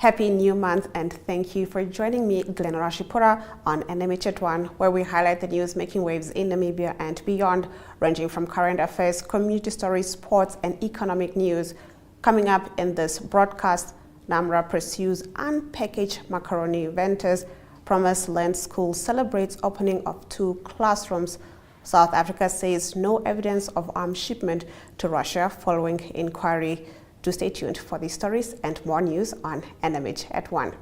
Happy new month and thank you for joining me, Glenn Rashipura, on NMH at 1, where we highlight the news making waves in Namibia and beyond, ranging from current affairs, community stories, sports and economic news. Coming up in this broadcast, NamRA pursues unpackaged macaroni vendors. Promiseland School celebrates opening of 2 classrooms. South Africa says no evidence of arms shipment to Russia following inquiry. Do stay tuned for these stories and more news on NMH at 1.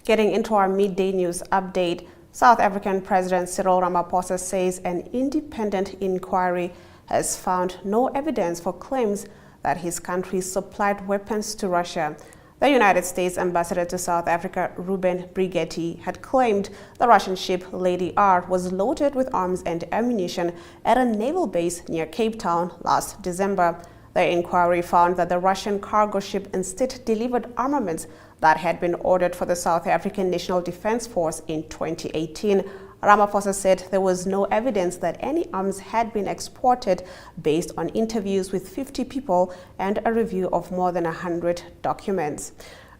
Getting into our midday news update, South African President Cyril Ramaphosa says an independent inquiry has found no evidence for claims that his country supplied weapons to Russia. The United States ambassador to South Africa, Ruben Brigetti, had claimed the Russian ship Lady R was loaded with arms and ammunition at a naval base near Cape Town last December. The inquiry found that the Russian cargo ship instead delivered armaments that had been ordered for the South African National Defence Force in 2018. Ramaphosa said there was no evidence that any arms had been exported based on interviews with 50 people and a review of more than 100 documents.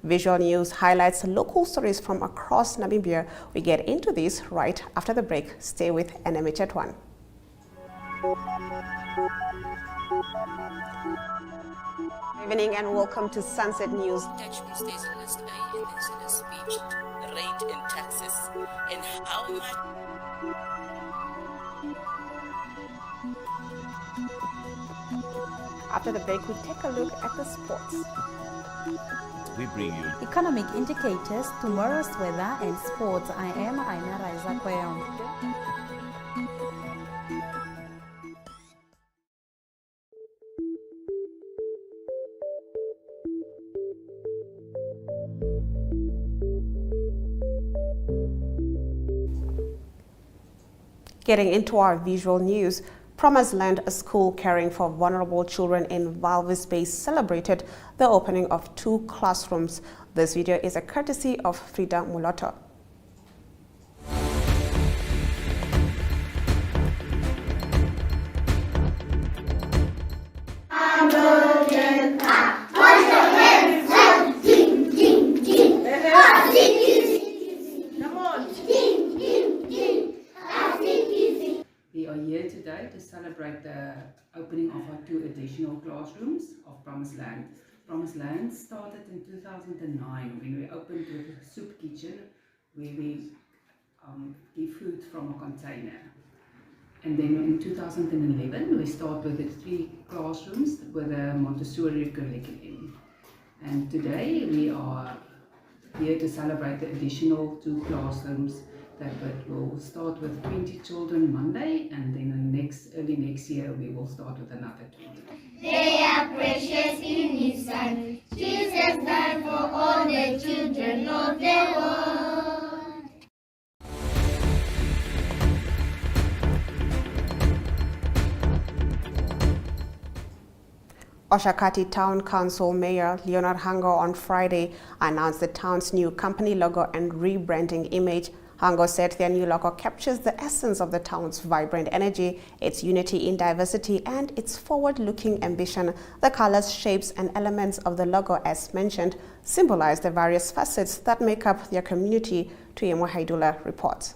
Visual News highlights local stories from across Namibia. We get into this right after the break. Stay with NMH at 1. Good evening and welcome to Sunset News. Attachment stays in list A in the speech, rate and taxes, and how much. After the break, we take a look at the sports. We bring you economic indicators, tomorrow's weather and sports. I am NamRA. Getting into our visual news, Promiseland, a school caring for vulnerable children in Walvis Bay, celebrated the opening of 2 classrooms. This video is a courtesy of Frida Muloto. We are here today to celebrate the opening of our 2 additional classrooms of Promiseland. Promiseland started in 2009 when we opened with a soup kitchen where we give food from a container. And then in 2011 we started with the 3 classrooms with a Montessori curriculum. And today we are here to celebrate the additional 2 classrooms that will start with 20 children Monday, and then early next year we will start with another 20. They are precious in His sight. Jesus died for all the children of the world. Oshakati Town Council Mayor Leonard Hango on Friday announced the town's new company logo and rebranding image. Hango said their new logo captures the essence of the town's vibrant energy, its unity in diversity, and its forward-looking ambition. The colors, shapes, and elements of the logo, as mentioned, symbolize the various facets that make up their community, Tuyemo Haidula reports.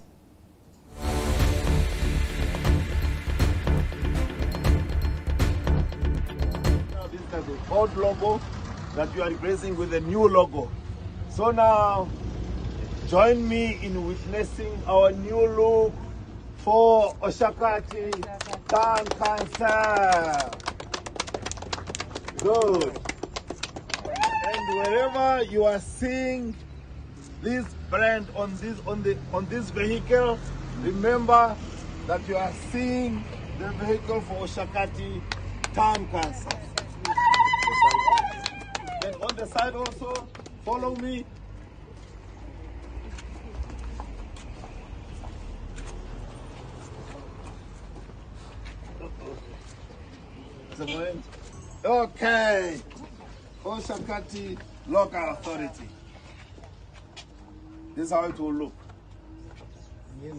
This is the old logo that you are replacing with a new logo. So now, join me in witnessing our new look for Oshakati Town Council. Good. And wherever you are seeing this brand on this vehicle, remember that you are seeing the vehicle for Oshakati Town Council. Then on the side also, follow me. Okay, Oshakati Local Authority. This is how it will look. With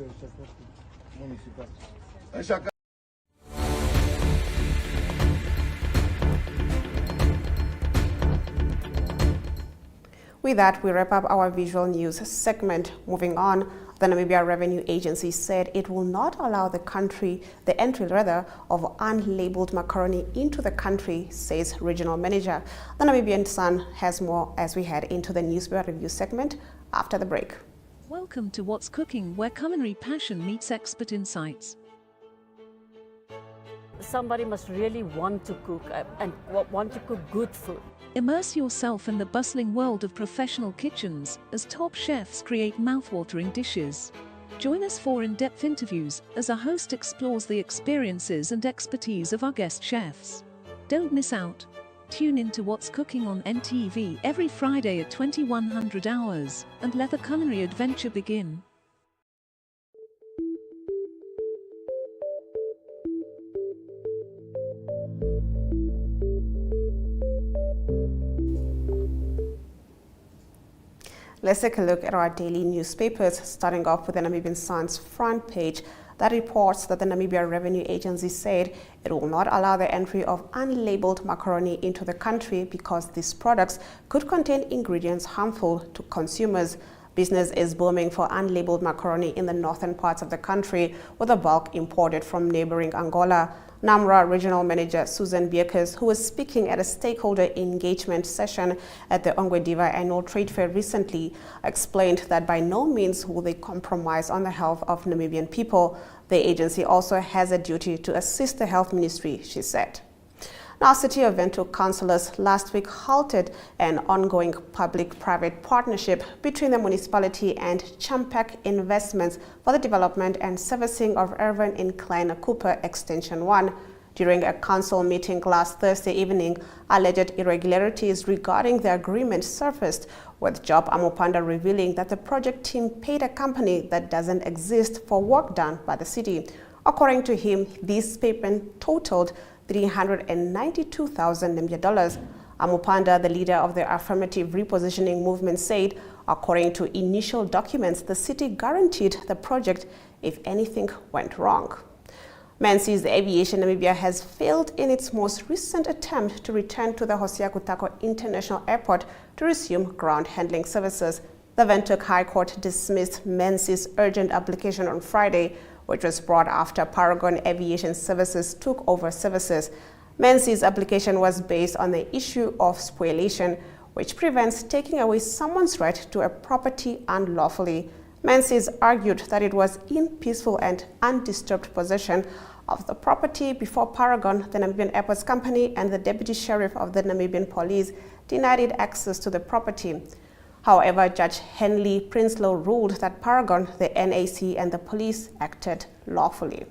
that, we wrap up our visual news segment. Moving on, the Namibia Revenue Agency said it will not allow the entry of unlabeled macaroni into the country, says Regional Manager. The Namibian Sun has more as we head into the newspaper review segment after the break. Welcome to What's Cooking, where culinary passion meets expert insights. Somebody must really want to cook and want to cook good food. Immerse yourself in the bustling world of professional kitchens as top chefs create mouthwatering dishes. Join us for in-depth interviews as our host explores the experiences and expertise of our guest chefs. Don't miss out. Tune in to What's Cooking on NTV every Friday at 2100 hours and let the culinary adventure begin. Let's take a look at our daily newspapers, starting off with the Namibian Sun's front page that reports that the Namibia Revenue Agency said it will not allow the entry of unlabeled macaroni into the country because these products could contain ingredients harmful to consumers. Business is booming for unlabeled macaroni in the northern parts of the country, with the bulk imported from neighboring Angola. NamRA Regional Manager Susan Bierkes, who was speaking at a stakeholder engagement session at the Ongwediva Annual Trade Fair recently, explained that by no means will they compromise on the health of Namibian people. The agency also has a duty to assist the Health Ministry, she said. Now, City of Windhoek councillors last week halted an ongoing public-private partnership between the municipality and Champak Investments for the development and servicing of Irvin in Kleine Cooper Extension 1. During a council meeting last Thursday evening, alleged irregularities regarding the agreement surfaced, with Job Amupanda revealing that the project team paid a company that doesn't exist for work done by the city. According to him, this payment totaled $392,000 Namibia. Amupanda, the leader of the affirmative repositioning movement, said, according to initial documents, the city guaranteed the project if anything went wrong. Menzies Aviation Namibia has failed in its most recent attempt to return to the Hosea Kutako International Airport to resume ground handling services. The Windhoek High Court dismissed Menzies' urgent application on Friday, which was brought after Paragon Aviation Services took over services. Menzies' application was based on the issue of spoliation, which prevents taking away someone's right to a property unlawfully. Menzies argued that it was in peaceful and undisturbed possession of the property before Paragon, the Namibian Airports Company, and the Deputy Sheriff of the Namibian Police denied it access to the property. However, Judge Henley Prinsloo ruled that Paragon, the NAC, and the police acted lawfully.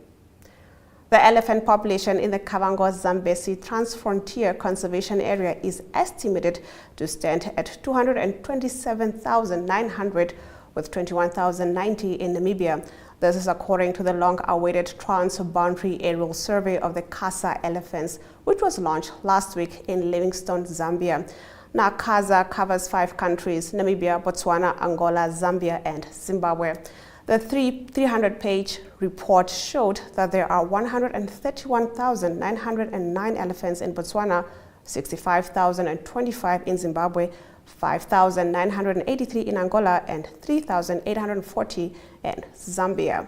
The elephant population in the Kavango-Zambezi Transfrontier Conservation Area is estimated to stand at 227,900, with 21,090 in Namibia. This is according to the long-awaited Trans-Boundary Aerial Survey of the Kasa elephants, which was launched last week in Livingstone, Zambia. Now, Kasa covers 5 countries: Namibia, Botswana, Angola, Zambia, and Zimbabwe. The 300-page report showed that there are 131,909 elephants in Botswana, 65,025 in Zimbabwe, 5,983 in Angola, and 3,840 in Zambia.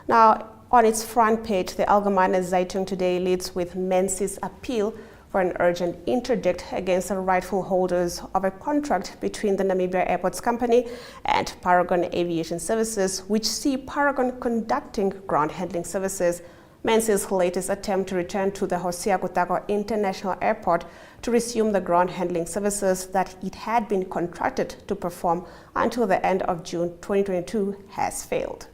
Now, on its front page, the Allgemeine Zeitung today leads with Menzies' appeal for an urgent interdict against the rightful holders of a contract between the Namibia Airports Company and Paragon Aviation Services, which see Paragon conducting ground handling services. Menzies' latest attempt to return to the Hosea Kutako International Airport to resume the ground handling services that it had been contracted to perform until the end of June 2022 has failed.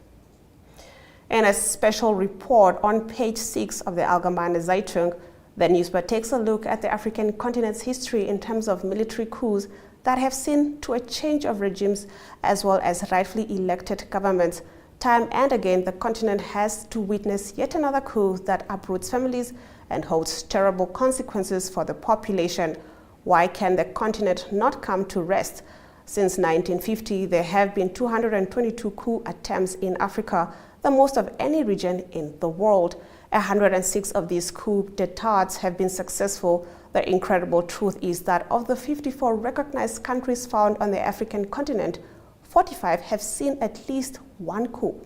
In a special report on page 6 of the Allgemeine Zeitung, the newspaper takes a look at the African continent's history in terms of military coups that have seen to a change of regimes as well as rightfully elected governments. Time and again, the continent has to witness yet another coup that uproots families and holds terrible consequences for the population. Why can the continent not come to rest? Since 1950, there have been 222 coup attempts in Africa, the most of any region in the world. 106 of these coup d'etats have been successful. The incredible truth is that of the 54 recognized countries found on the African continent, 45 have seen at least one coup.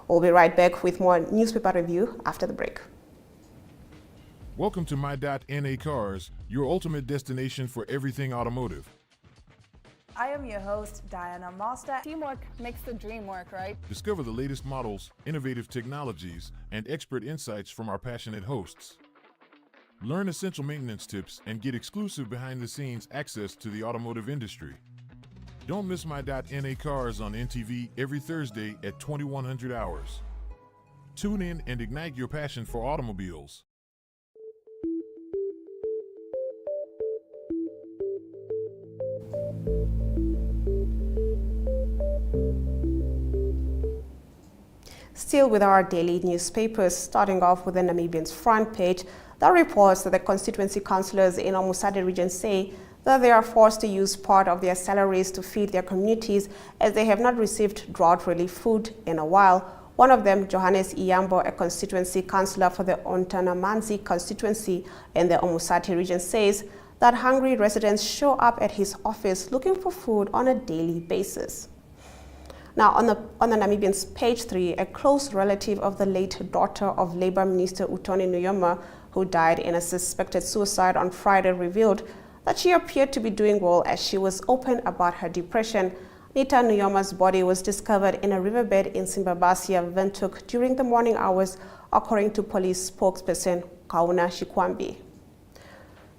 We'll be right back with more newspaper review after the break. Welcome to My.NA Cars, your ultimate destination for everything automotive. I am your host, Diana Master. Teamwork makes the dream work, right? Discover the latest models, innovative technologies, and expert insights from our passionate hosts. Learn essential maintenance tips and get exclusive behind-the-scenes access to the automotive industry. Don't miss My.NA Cars on NTV every Thursday at 2100 hours. Tune in and ignite your passion for automobiles. Still with our daily newspapers, starting off with the Namibian's front page, that reports that the constituency councillors in Omusade region say that they are forced to use part of their salaries to feed their communities as they have not received drought relief food in a while. One of them, Johannes Iyambo, a constituency councillor for the Ontanamanzi constituency in the Omusade region, says that hungry residents show up at his office looking for food on a daily basis. Now, on the Namibian's page 3, a close relative of the late daughter of Labour Minister Utoni Nuyoma, who died in a suspected suicide on Friday, revealed that she appeared to be doing well as she was open about her depression. Nita Nuyoma's body was discovered in a riverbed in Simbabasia, Windhoek, during the morning hours, according to police spokesperson Kauna Shikwambi.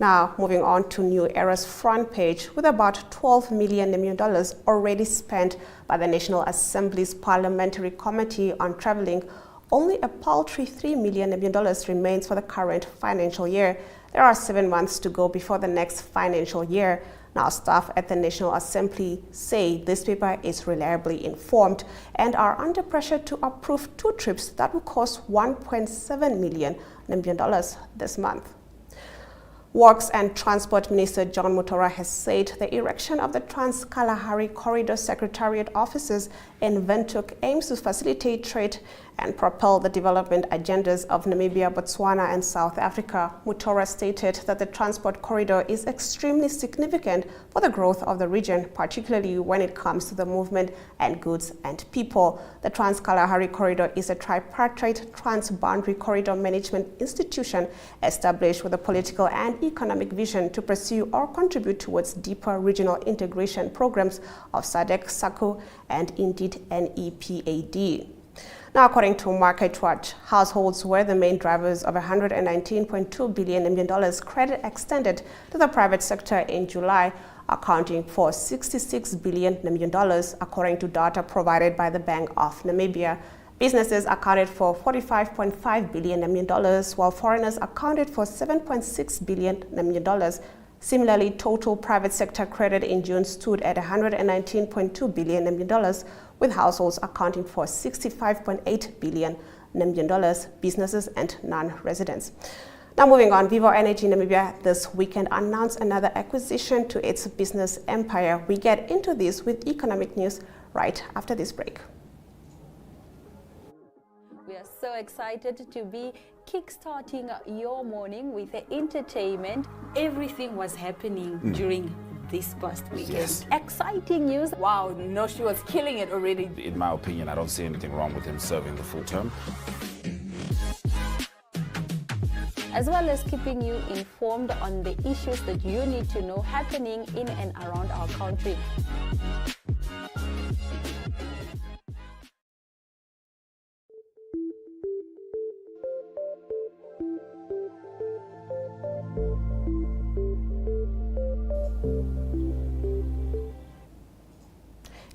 Now, moving on to New Era's front page, with about $12 million already spent by the National Assembly's Parliamentary Committee on Travelling, only a paltry $3 million remains for the current financial year. There are 7 months to go before the next financial year. Now, staff at the National Assembly say this paper is reliably informed and are under pressure to approve 2 trips that will cost $1.7 million this month. Works and Transport Minister John Mutora has said the erection of the Trans-Kalahari Corridor Secretariat offices in Windhoek aims to facilitate trade and propel the development agendas of Namibia, Botswana and South Africa. Mutora stated that the transport corridor is extremely significant for the growth of the region, particularly when it comes to the movement and goods and people. The Trans-Kalahari Corridor is a tripartite trans-boundary corridor management institution established with a political and economic vision to pursue or contribute towards deeper regional integration programs of SADC, SACU, and indeed NEPAD. Now, according to MarketWatch, households were the main drivers of $119.2 billion credit extended to the private sector in July, accounting for $66 billion, according to data provided by the Bank of Namibia. Businesses accounted for $45.5 billion, while foreigners accounted for $7.6 billion. Similarly, total private sector credit in June stood at $119.2 billion, with households accounting for $65.8 billion, businesses and non-residents. Now, moving on, Vivo Energy Namibia this weekend announced another acquisition to its business empire. We get into this with economic news right after this break. We are so excited to be kickstarting your morning with the entertainment. Everything was happening during this past weekend. Yes. Exciting news. Wow, no, she was killing it already. In my opinion, I don't see anything wrong with him serving the full term. As well as keeping you informed on the issues that you need to know happening in and around our country.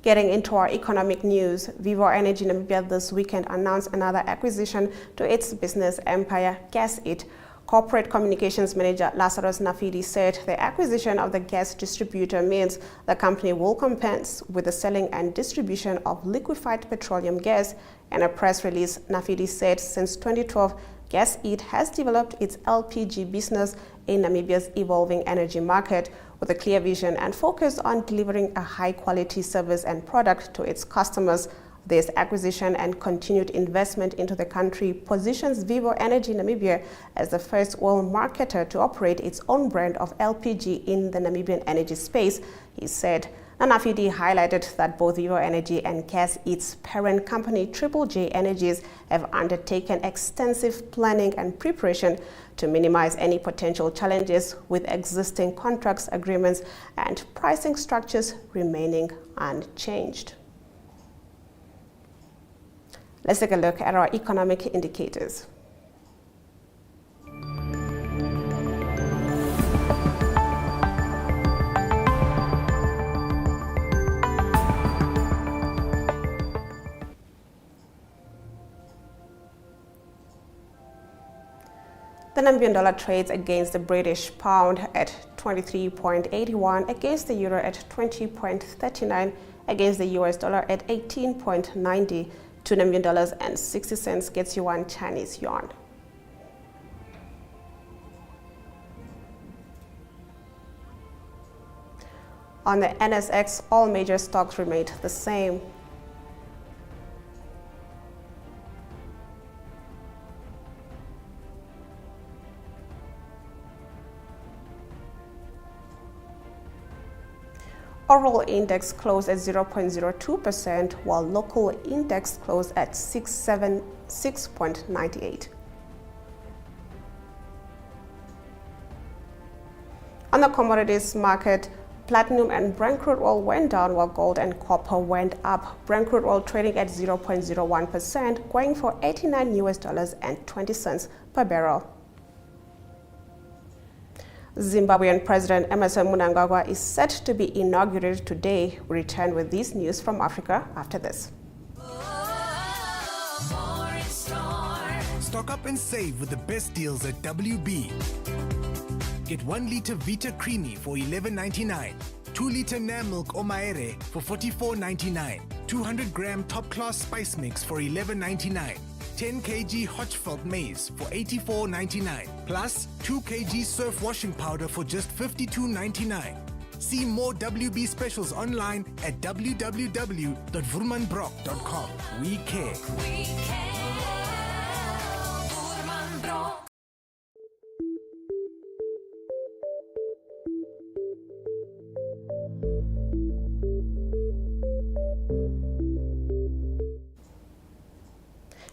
Getting into our economic news, Vivo Energy Namibia this weekend announced another acquisition to its business empire, Gas It. Corporate Communications Manager Lazarus Nafidi said the acquisition of the gas distributor means the company will commence with the selling and distribution of liquefied petroleum gas. In a press release, Nafidi said since 2012, Gas It has developed its LPG business in Namibia's evolving energy market. with a clear vision and focus on delivering a high-quality service and product to its customers. This acquisition and continued investment into the country positions Vivo Energy Namibia as the first oil marketer to operate its own brand of LPG in the Namibian energy space, he said. Nanafidi highlighted that both Vivo Energy and CAS, its parent company Triple J Energies, have undertaken extensive planning and preparation to minimize any potential challenges with existing contracts, agreements, and pricing structures remaining unchanged. Let's take a look at our economic indicators. The Namibian dollar trades against the British pound at 23.81, against the euro at 20.39, against the US dollar at 18.90. 2 Namibian dollars and 60 cents gets you 1 Chinese yuan. On the NSX, all major stocks remained the same. Overall index closed at 0.02%, while local index closed at 676.98. On the commodities market, platinum and Brent crude oil went down while gold and copper went up. Brent crude oil trading at 0.01%, going for $89.20 per barrel. Zimbabwean President Emmerson Mnangagwa is set to be inaugurated today. We return with this news from Africa after this. Stock up and save with the best deals at WB. Get 1 liter Vita Creamy for $11.99. 2 liter Nam Milk Omaere for $44.99. 200 gram top class spice mix for $11.99. 10 kg Hotchfeld maize for $84.99, plus 2 kg surf washing powder for just $52.99. See more WB specials online at www.vurmanbrock.com. We care.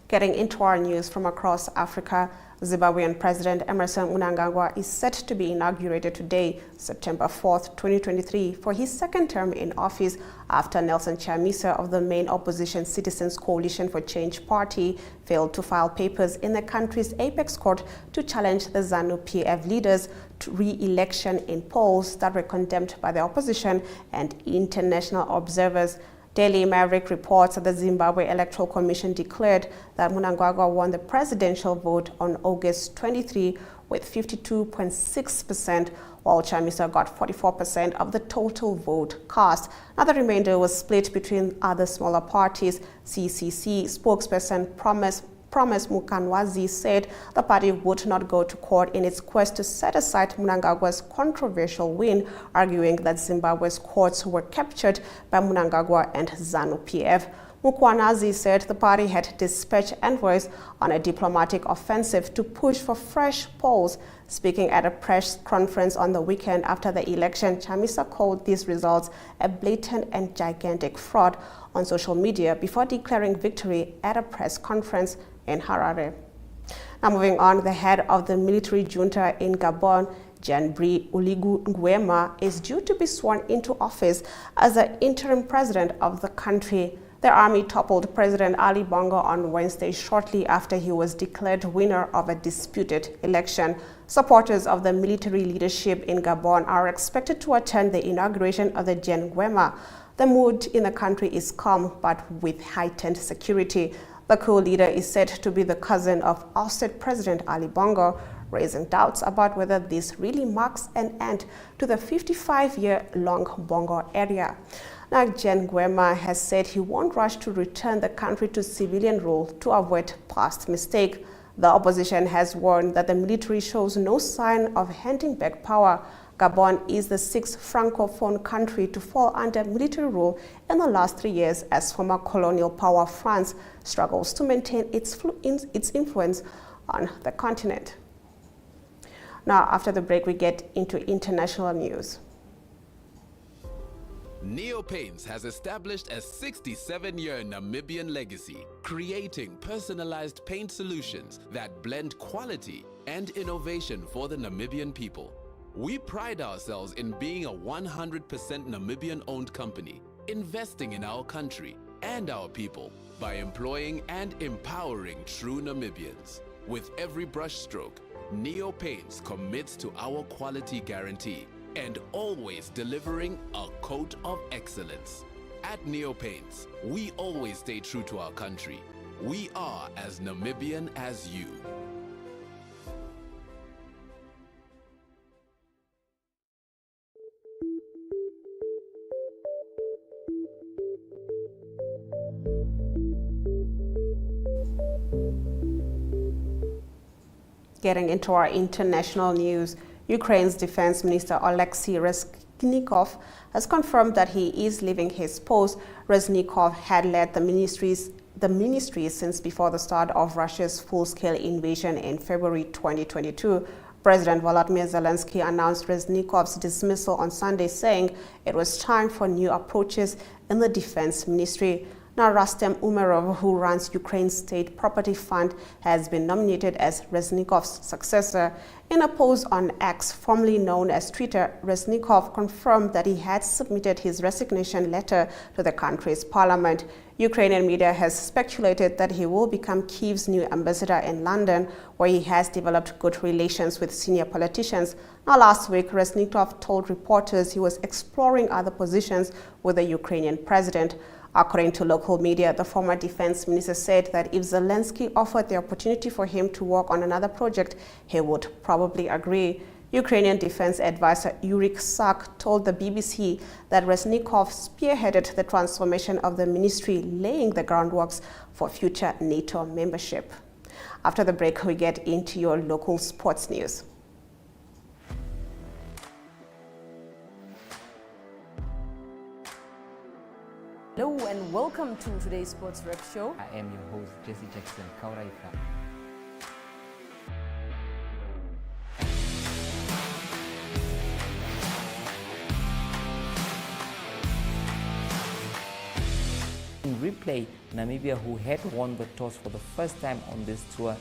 Getting into our news from across Africa, Zimbabwean President Emmerson Mnangagwa is set to be inaugurated today, September 4th, 2023, for his second term in office after Nelson Chamisa of the main opposition Citizens Coalition for Change Party failed to file papers in the country's apex court to challenge the ZANU-PF leaders to re-election in polls that were condemned by the opposition and international observers. Daily Maverick reports that the Zimbabwe Electoral Commission declared that Mnangagwa won the presidential vote on August 23 with 52.6%, while Chamisa got 44% of the total vote cast. Now the remainder was split between other smaller parties. CCC spokesperson Promise Mukanwazi said the party would not go to court in its quest to set aside Mnangagwa's controversial win, arguing that Zimbabwe's courts were captured by Mnangagwa and ZANU-PF. Mukwanazi said the party had dispatched envoys on a diplomatic offensive to push for fresh polls. Speaking at a press conference on the weekend after the election, Chamisa called these results a blatant and gigantic fraud on social media before declaring victory at a press conference in Harare. Now moving on, the head of the military junta in Gabon, Jean-Brice Oligui Nguema, is due to be sworn into office as the interim president of the country. The army toppled President Ali Bongo on Wednesday shortly after he was declared winner of a disputed election. Supporters of the military leadership in Gabon are expected to attend the inauguration of the Jean Nguema. The mood in the country is calm but with heightened security. The coup leader is said to be the cousin of ousted President Ali Bongo, raising doubts about whether this really marks an end to the 55-year-long Bongo era. Now, Jean Nguema has said he won't rush to return the country to civilian rule to avoid past mistakes. The opposition has warned that the military shows no sign of handing back power. Gabon is the 6th francophone country to fall under military rule in the last 3 years as former colonial power France struggles to maintain its influence on the continent. Now, after the break, we get into international news. Neopaints has established a 67-year Namibian legacy, creating personalized paint solutions that blend quality and innovation for the Namibian people. We pride ourselves in being a 100% Namibian-owned company, investing in our country and our people by employing and empowering true Namibians. With every brushstroke, Neopaints commits to our quality guarantee and always delivering a coat of excellence. At Neopaints, we always stay true to our country. We are as Namibian as you. Getting into our international news, Ukraine's Defense Minister Oleksiy Reznikov has confirmed that he is leaving his post. Reznikov had led the ministry since before the start of Russia's full-scale invasion in February 2022. President Volodymyr Zelensky announced Reznikov's dismissal on Sunday, saying it was time for new approaches in the defense ministry. Now, Rustem Umerov, who runs Ukraine's state property fund, has been nominated as Reznikov's successor. In a post on X, formerly known as Twitter, Reznikov confirmed that he had submitted his resignation letter to the country's parliament. Ukrainian media has speculated that he will become Kyiv's new ambassador in London, where he has developed good relations with senior politicians. Now, last week, Reznikov told reporters he was exploring other positions with the Ukrainian president. According to local media, the former defense minister said that if Zelensky offered the opportunity for him to work on another project, he would probably agree. Ukrainian defense advisor Yuri Sak told the BBC that Reznikov spearheaded the transformation of the ministry, laying the groundwork for future NATO membership. After the break, we get into your local sports news. Hello and welcome to today's Sports Rep Show. I am your host, Jesse Jackson Kauraika. In replay, Namibia, who had won the toss for the first time on this tour.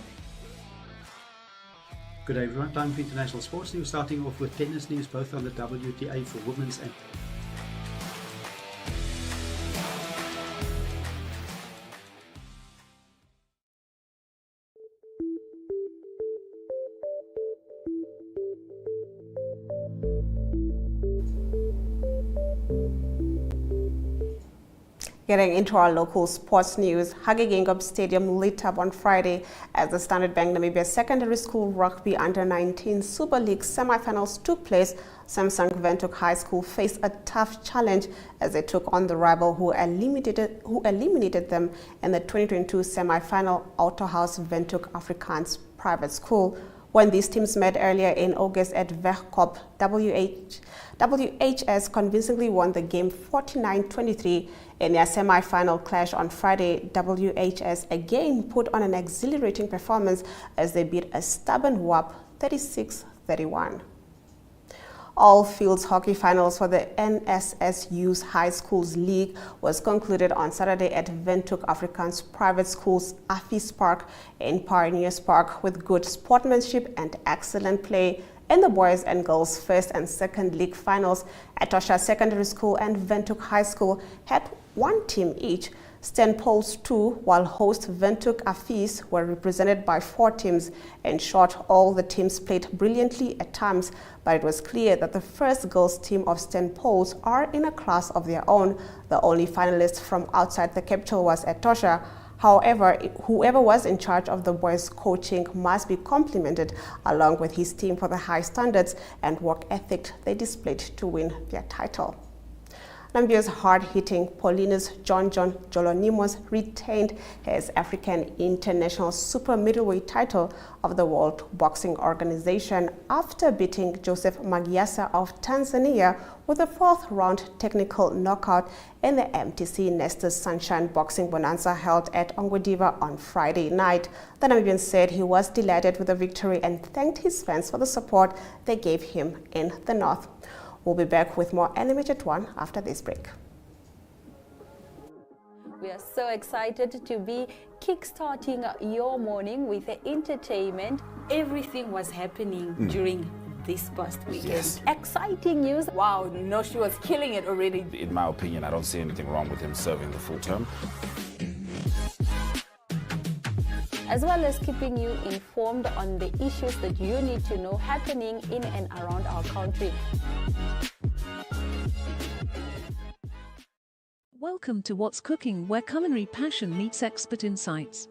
Good day everyone, time for international sports news, starting off with tennis news, both on the WTA for women's and Getting into our local sports news, Hage Geingob Stadium lit up on Friday as the Standard Bank Namibia Secondary School Rugby Under-19 Super League semi-finals took place. Samsung Windhoek High School faced a tough challenge as they took on the rival who eliminated them in the 2022 semi-final, Autohaus Windhoek Afrikaans Private School. When these teams met earlier in August at Wegkop, WHS convincingly won the game 49-23. In their semi-final clash on Friday, WHS again put on an exhilarating performance as they beat a stubborn WAP 36-31. All fields hockey finals for the NSSU's High Schools League was concluded on Saturday at Windhoek Afrikaans Private School's Affis Park in Pioneers Park with good sportsmanship and excellent play. In the boys and girls first and second league finals, Etosha Secondary School and Windhoek High School had one team each. St. Paul's 2, while host Windhoek Affis were represented by 4 teams. In short, all the teams played brilliantly at times, but it was clear that the first girls team of St. Paul's are in a class of their own. The only finalist from outside the capital was Etosha. However, whoever was in charge of the boys' coaching must be complimented along with his team for the high standards and work ethic they displayed to win their title. Namibia's hard-hitting Paulinus John Jolonimos retained his African International Super Middleweight title of the World Boxing Organization after beating Joseph Magiasa of Tanzania with a fourth-round technical knockout in the MTC Nestor Sunshine Boxing Bonanza held at Ongwediva on Friday night. The Namibian said he was delighted with the victory and thanked his fans for the support they gave him in the North. We'll be back with more NMH at 1 after this break. We are so excited to be kickstarting your morning with entertainment. Everything was happening during this past weekend. Yes. Exciting news. Wow, no, she was killing it already. In my opinion, I don't see anything wrong with him serving the full term. As well as keeping you informed on the issues that you need to know happening in and around our country. Welcome to What's Cooking, where culinary passion meets expert insights.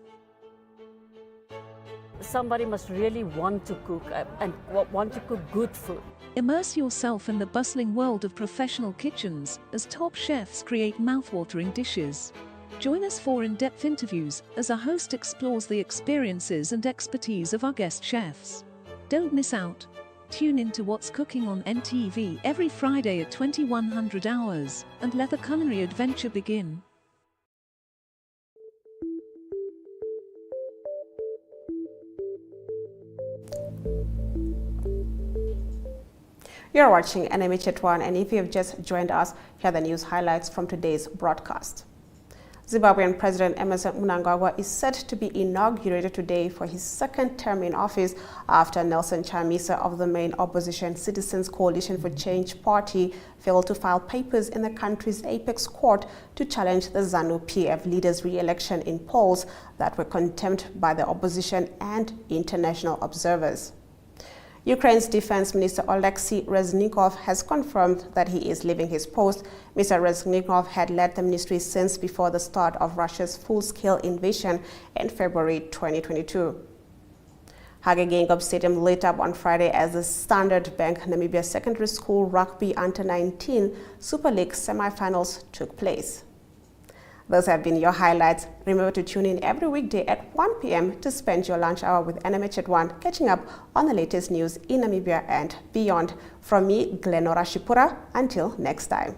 Somebody must really want to cook and want to cook good food. Immerse yourself in the bustling world of professional kitchens as top chefs create mouth-watering dishes. Join us for in-depth interviews as our host explores the experiences and expertise of our guest chefs. Don't miss out. Tune in to What's Cooking on NTV every Friday at 2100 hours and let the culinary adventure begin. You're watching NMH at 1, and if you have just joined us, here are the news highlights from today's broadcast. Zimbabwean President Emmerson Mnangagwa is set to be inaugurated today for his second term in office after Nelson Chamisa of the main opposition Citizens Coalition for Change party failed to file papers in the country's apex court to challenge the ZANU-PF leader's re-election in polls that were condemned by the opposition and international observers. Ukraine's Defense Minister Oleksiy Reznikov has confirmed that he is leaving his post. Mr. Reznikov had led the ministry since before the start of Russia's full-scale invasion in February 2022. Hage Geingob Stadium lit up on Friday as the Standard Bank Namibia Secondary School Rugby Under-19 Super League semi-finals took place. Those have been your highlights. Remember to tune in every weekday at 1 p.m. to spend your lunch hour with NMH at 1, catching up on the latest news in Namibia and beyond. From me, Glenora Shipura, until next time.